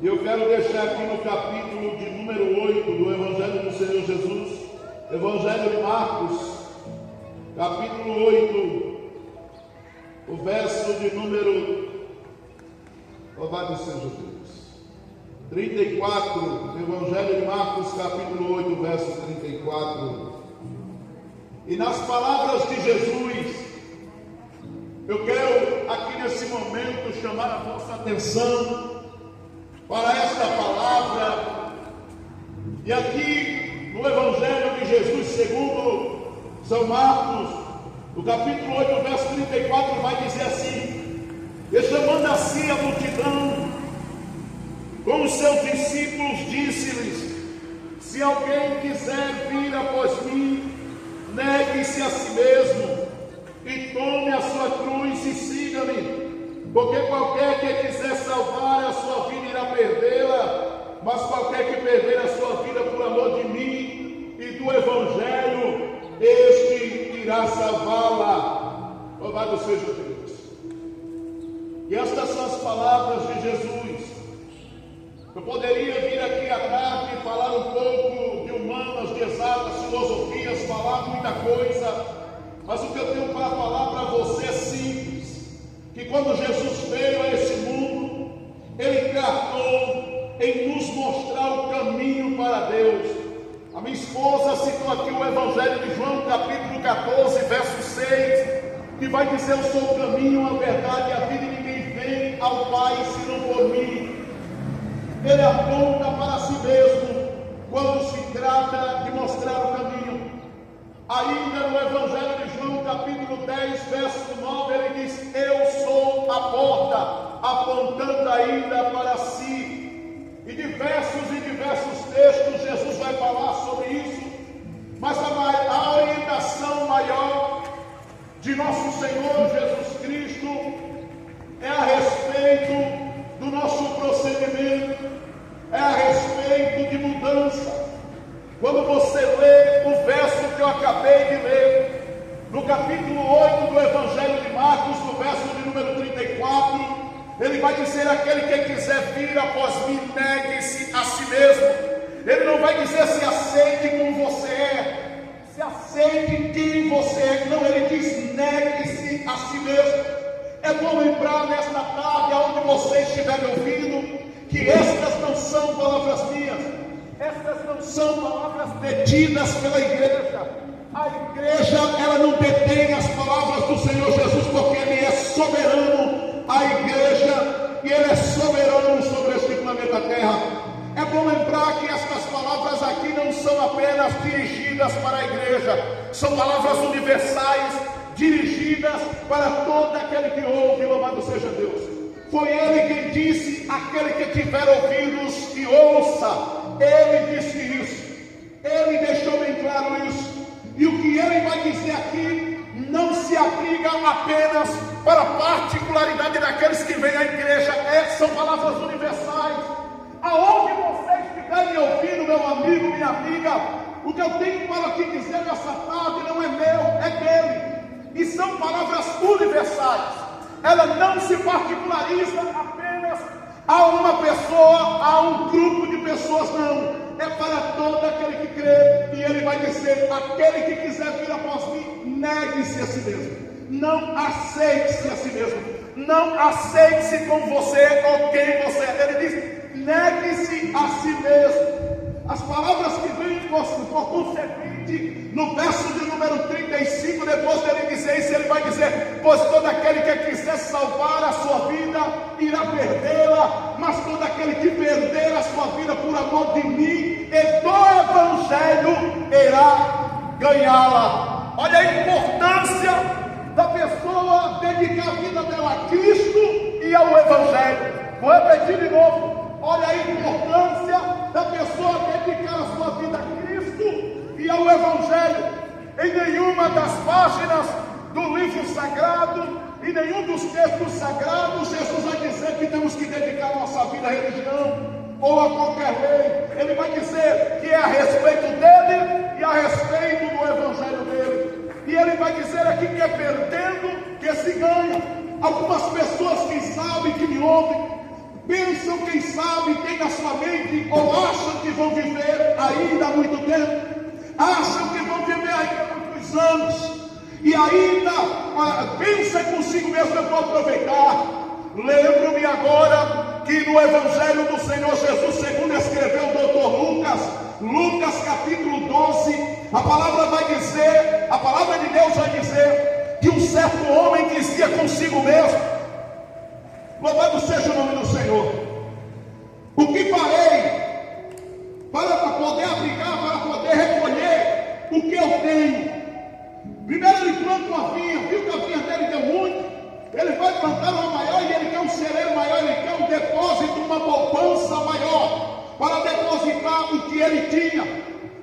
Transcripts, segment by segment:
E eu quero deixar aqui no capítulo de número 8 do Evangelho do Senhor Jesus, Evangelho de Marcos, capítulo 8, o verso de número, louvado seja Deus, 34, Evangelho de Marcos, capítulo 8, verso 34. E nas palavras de Jesus, eu quero aqui nesse momento chamar a vossa atenção para esta palavra. E aqui no Evangelho de Jesus segundo São Marcos, no capítulo 8, verso 34, vai dizer assim: e chamando a si a multidão com os seus discípulos, disse-lhes: se alguém quiser vir após mim, negue-se a si mesmo e tome a sua cruz e siga-me. Porque qualquer que quiser salvar a sua vida irá perdê-la, mas qualquer que perder a sua vida por amor de mim e do Evangelho, este irá salvá-la. Louvado seja Deus. E estas são as palavras de Jesus. Eu poderia vir aqui à tarde e falar um pouco de humanas, de exatas, filosofias, falar muita coisa, mas o que eu tenho para falar para você é simples. Que quando Jesus veio a esse mundo, Ele tratou em nos mostrar o caminho para Deus. A minha esposa citou aqui o Evangelho de João, capítulo 14, verso 6, que vai dizer: eu sou o caminho, a verdade e a vida, e ninguém vem ao Pai senão por mim. Ele aponta para si mesmo quando se trata de mostrar o caminho. Ainda no Evangelho de João, capítulo 10, verso 9, ele diz: eu sou a porta, apontando ainda para si. E diversos textos Jesus vai falar sobre isso, mas a orientação maior de nosso Senhor Jesus Cristo é a respeito do nosso procedimento, é a respeito de mudança. Quando você lê o verso que eu acabei de ler, no capítulo 8 do Evangelho de Marcos, no verso de número 34, ele vai dizer: aquele que quiser vir após mim, negue-se a si mesmo. Ele não vai dizer se aceite como você é, se aceite quem você é, não, ele diz: negue-se a si mesmo. É bom lembrar nesta tarde, aonde você estiver me ouvindo, que estas não são palavras minhas, estas não são palavras detidas pela igreja. A igreja, ela não detém as palavras do Senhor Jesus, porque Ele é soberano. A igreja, e Ele é soberano sobre este planeta Terra. É bom lembrar que estas palavras aqui não são apenas dirigidas para a igreja, são palavras universais, dirigidas para todo aquele que ouve. Louvado seja Deus. Foi Ele quem disse: aquele que tiver ouvidos, que ouça. Ele disse isso, Ele deixou bem claro isso. E o que Ele vai dizer aqui não se aplica apenas para a particularidade daqueles que vêm à igreja, são palavras universais. Aonde você estiver me ouvindo, meu amigo, minha amiga, o que eu tenho para te dizer nessa tarde não é meu, é dele. E são palavras universais. Ela não se particulariza apenas a uma pessoa, a um grupo de pessoas, não. É para todo aquele que crê. E ele vai dizer: aquele que quiser vir após mim, negue-se a si mesmo. Não aceite-se a si mesmo. Não aceite-se como você ou quem você é. Ele diz: negue-se a si mesmo. As palavras que vêm por consequente, no verso de número 35, depois dele dizer isso, ele vai dizer: pois todo aquele que quiser salvar a sua vida, irá perdê-la, mas todo aquele que perder a sua vida por amor de mim e do Evangelho, irá ganhá-la. Olha a importância da pessoa dedicar a vida dela a Cristo e ao Evangelho. Vou repetir de novo. Olha a importância da pessoa dedicar a sua vida a Cristo e ao Evangelho. Em nenhuma das páginas do livro sagrado, em nenhum dos textos sagrados, Jesus vai dizer que temos que dedicar a nossa vida à religião ou a qualquer lei. Ele vai dizer que é a respeito dele e a respeito do Evangelho dele. E ele vai dizer aqui que é perdendo que se ganha. Algumas pessoas que sabem, que me ouvem, Pensam, quem sabe, tem na sua mente, ou acham que vão viver ainda há muito tempo, acham que vão viver ainda há muitos anos, e ainda pensa consigo mesmo: eu vou aproveitar. Lembro-me agora que no Evangelho do Senhor Jesus, segundo escreveu o Dr. Lucas capítulo 12, a palavra de Deus vai dizer que um certo homem dizia consigo mesmo: louvado seja o nome do Senhor, o que farei para poder abrigar, para poder recolher o que eu tenho? Primeiro ele planta uma vinha, viu que a vinha dele deu muito, ele vai plantar uma maior, e ele quer um celeiro maior, ele quer um depósito, uma poupança maior, para depositar o que ele tinha.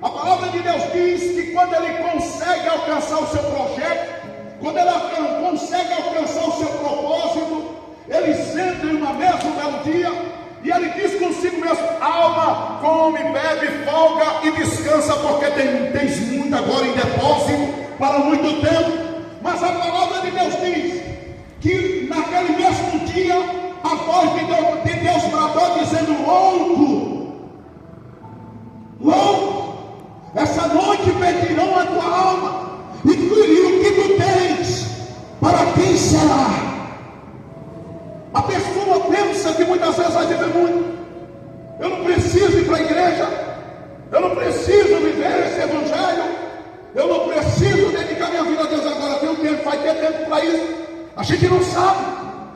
A palavra de Deus diz que quando ele consegue alcançar o seu projeto, quando ele consegue alcançar o seu propósito, ele senta em uma mesa um belo dia, e ele diz consigo mesmo: alma, come, bebe, folga e descansa, porque tens muito agora em depósito para muito tempo. Mas a palavra de Deus diz que naquele mesmo dia, a voz de Deus bradou dizendo: louco, essa noite pedirão a tua alma, e o que tu tens, para quem será? A pessoa pensa que muitas vezes vai viver muito. Eu não preciso ir para a igreja, eu não preciso viver esse evangelho, eu não preciso dedicar minha vida a Deus agora. Tem um tempo, vai ter tempo para isso. A gente não sabe.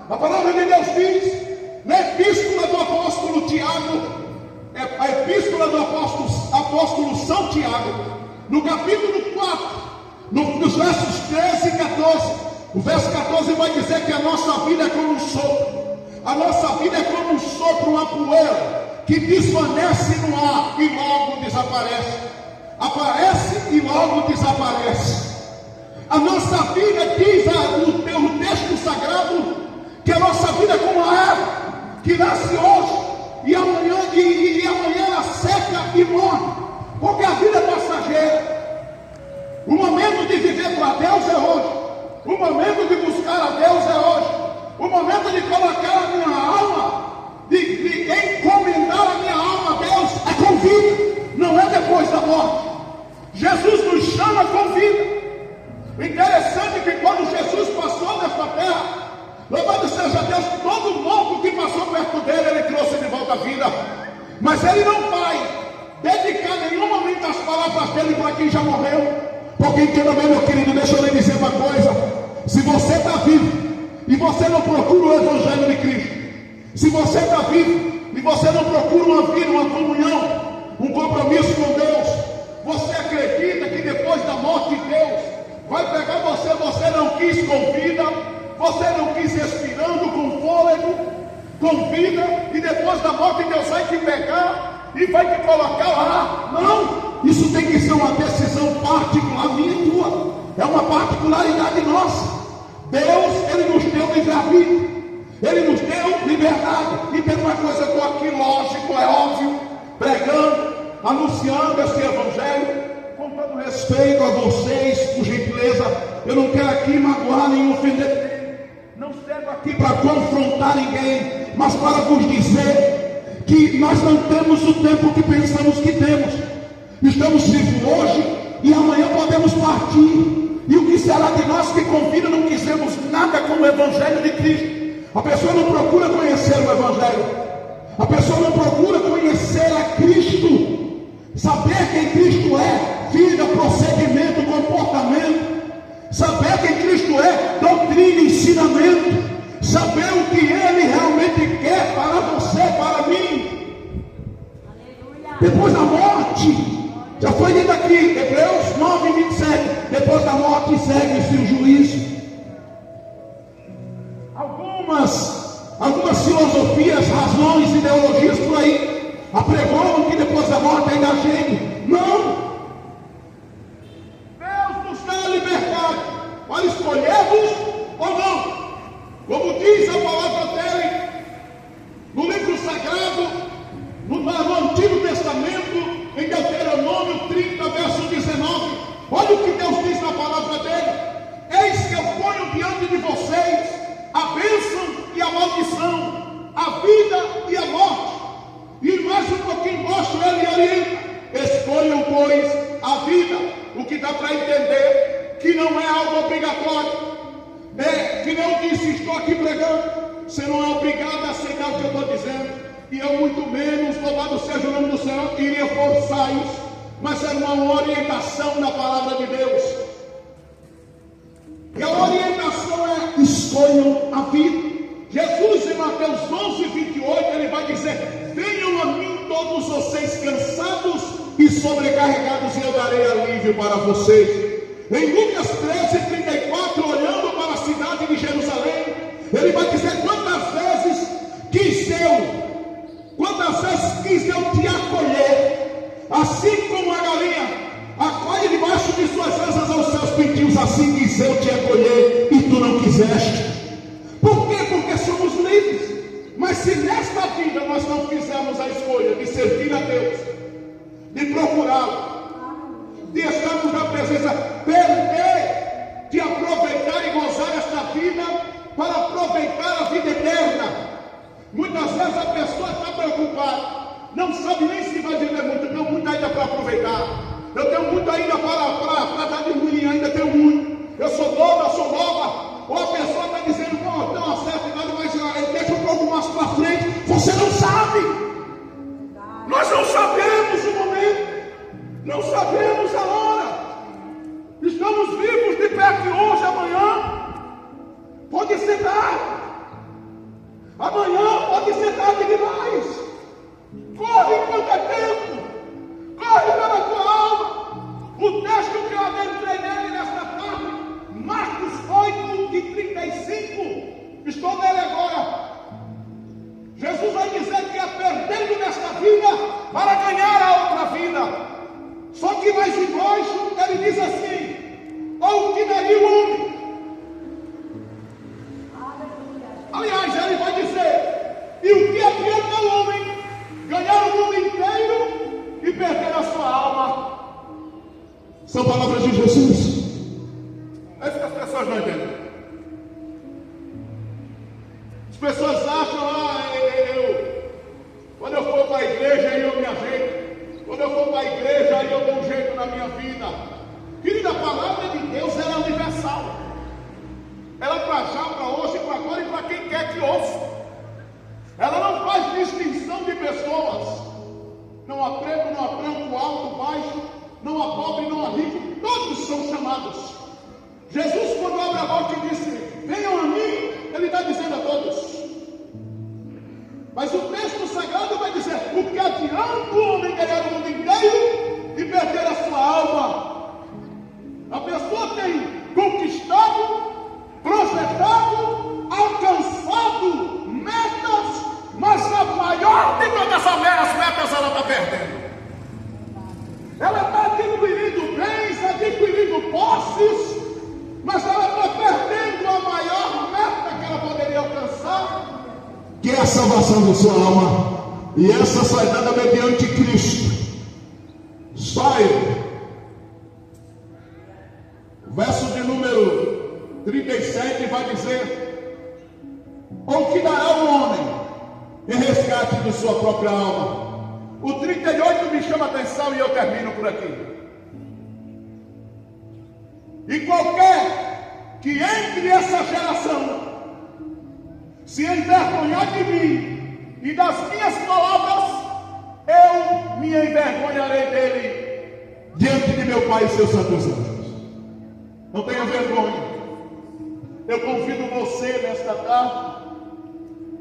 A palavra de Deus diz na epístola do apóstolo Tiago, a epístola do apóstolo São Tiago, no capítulo 4, nos versos 13 e 14. O verso 14 vai dizer que a nossa vida é como um sopro. A nossa vida é como um sopro, uma poeira que desvanece no ar e logo desaparece. Aparece e logo desaparece. A nossa vida, diz o texto sagrado, que a nossa vida é como a erva que nasce hoje e amanhã ela seca e morre, porque a vida é passageira. O momento de viver para Deus é hoje. O momento de buscar a Deus é hoje. O momento de colocar a minha alma, de encomendar a minha alma a Deus, é com vida, não é depois da morte. Jesus nos chama com vida. Interessante que quando Jesus passou nesta terra, louvado seja Deus, todo mundo que passou perto dele, ele trouxe de volta a vida. Mas ele não vai dedicar nenhum momento as palavras dele para quem já morreu. Porque entenda bem, meu querido, deixa eu lhe dizer uma coisa: se você está vivo e você não procura o Evangelho de Cristo, se você está vivo e você não procura uma vida, uma comunhão, um compromisso com Deus, você acredita que depois da morte de Deus vai pegar você não quis com vida, você não quis respirando com fôlego, com vida, e depois da morte Deus vai te pegar e vai te colocar lá? Não! Isso tem que ser uma decisão particular minha e tua. É uma particularidade nossa. Deus, ele nos deu livre-arbítrio, ele nos deu liberdade. E tem uma coisa, eu estou aqui, lógico, é óbvio, pregando, anunciando esse evangelho, com todo respeito a vocês, por gentileza. Eu não quero aqui magoar nem ofender ninguém, não estou aqui para confrontar ninguém, mas para vos dizer que nós não temos o tempo que pensamos que temos. Estamos vivos hoje e amanhã podemos partir. E o que será de nós que com vida não quisemos nada com o Evangelho de Cristo? A pessoa não procura conhecer o Evangelho, a pessoa não procura conhecer a Cristo, saber quem Cristo é, vida, procedimento, comportamento, saber quem Cristo é, doutrina, ensinamento, saber o que Ele realmente quer para você, para mim. Depois da morte, já foi dito aqui, Hebreus 9, 27, depois da morte segue-se o juízo. Algumas filosofias, razões, ideologias por aí apregoam que depois da morte ainda há gente. Não! Deus nos dá a liberdade para escolhermos ou não. Como diz a palavra dele no livro sagrado, no Antigo Testamento, em Deuteronômio 30, verso 19, olha o que Deus diz na palavra dele: eis que eu ponho diante de vocês a bênção e a maldição, a vida que dá para entender que não é algo obrigatório. Que não disse, estou aqui pregando. Você não é obrigado a aceitar o que eu estou dizendo. E eu muito menos, louvado seja o nome do Senhor, iria forçar isso. Mas era uma orientação da palavra de Deus. E a orientação é: escolham a vida. Jesus, em Mateus 11:28, ele vai dizer: venham a mim todos vocês cansados e sobrecarregados, e eu darei alívio para vocês. Em Lucas 13:34, olhando para a cidade de Jerusalém, ele vai dizer: quantas vezes quis eu te acolher, assim como a galinha acolhe debaixo de suas asas aos seus pintinhos, assim quis eu te acolher e tu não quiseste. Por quê? Porque somos livres. Mas se nesta vida nós não fizermos a escolha de servir a Deus, de procurá-lo, de estarmos na presença, perder de aproveitar e gozar esta vida para aproveitar a vida eterna. Muitas vezes a pessoa está preocupada, não sabe nem se vai viver muito. Eu tenho muito ainda para aproveitar, eu tenho muito ainda para dar de mim, ainda tenho muito. Eu sou nova. Ou a pessoa está dizendo: não, tem uma certa idade, mas deixa um pouco mais para frente. Você não sabe. Nós não sabemos o momento, não sabemos a hora. Estamos vivos de pé que hoje, amanhã pode ser tarde. Amanhã pode ser tarde demais. Corre enquanto é tempo. Corre pela tua alma. O texto que eu adentrei nele nesta tarde, Marcos 8:35. Estou nele agora. Jesus vai dizer que é perdendo nesta vida para ganhar a outra vida. Só que mais embaixo ele diz assim: ou que daria o homem. Aliás, ele vai dizer: e o que adianta o homem ganhar o mundo inteiro e perder a sua alma? São palavras de Jesus. É isso que as pessoas não entendem. As pessoas acham: quando eu for para a igreja aí eu me ajeito, quando eu for para a igreja aí eu dou um jeito na minha vida. Querida, a palavra de Deus ela é universal. Ela é para já, para hoje, para agora e para quem quer que ouça. Ela não faz distinção de pessoas. Não há preto, não há branco, alto, baixo, não há pobre, não há rico. Todos são chamados. Jesus, quando abre a boca e disse: venham a mim, ele está dizendo a todos. Mas o texto sagrado vai dizer: o que adianta o homem ganhar o mundo inteiro e perder a sua alma? A pessoa tem conquistado, projetado, alcançado metas, mas a maior de todas as metas ela está perdendo. Ela está adquirindo bens, adquirindo posses, mas ela está perdendo a maior meta que ela poderia alcançar, que é a salvação da sua alma. E essa só é dada mediante Cristo. Só Ele. O verso de número 37 vai dizer: ou que dará o homem em resgate de sua própria alma? O 38 me chama a atenção e eu termino por aqui. E qualquer que entre essa geração se envergonhar de mim e das minhas palavras, eu me envergonharei dele diante de meu Pai e seus santos anjos. Não tenha vergonha. Eu convido você nesta tarde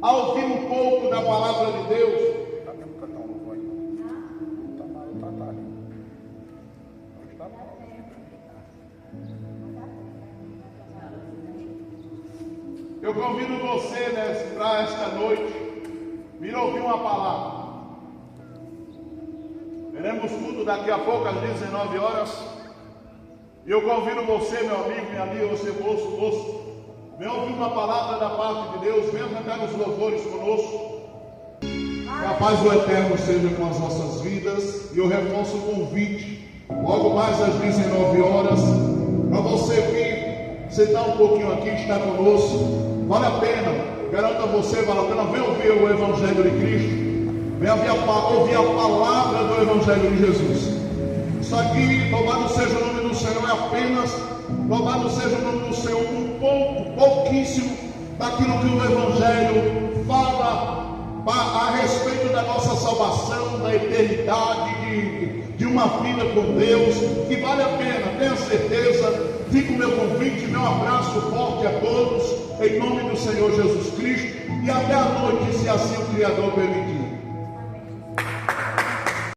a ouvir um pouco da palavra de Deus. Eu convido você para esta noite vir ouvir uma palavra. Veremos tudo daqui a pouco às 19 horas. E eu convido você, meu amigo, minha amiga, você moço, venha ouvir uma palavra da parte de Deus, venha cantar os louvores conosco. Que a paz do Eterno seja com as nossas vidas. E eu reforço o convite, logo mais às 19 horas, para você vir sentar um pouquinho aqui, estar conosco. Vale a pena, garanto a você, vale a pena. Venha ouvir o Evangelho de Cristo, venha ouvir a palavra do Evangelho de Jesus. Isso aqui, louvado seja o nome do Senhor, é apenas, louvado seja o nome do Senhor, pouquíssimo daquilo que o Evangelho fala a respeito da nossa salvação, da eternidade, de uma vida com Deus, que vale a pena, tenha certeza. Fica o meu convite, meu abraço forte a todos, em nome do Senhor Jesus Cristo, e até a noite, se assim o Criador permitir.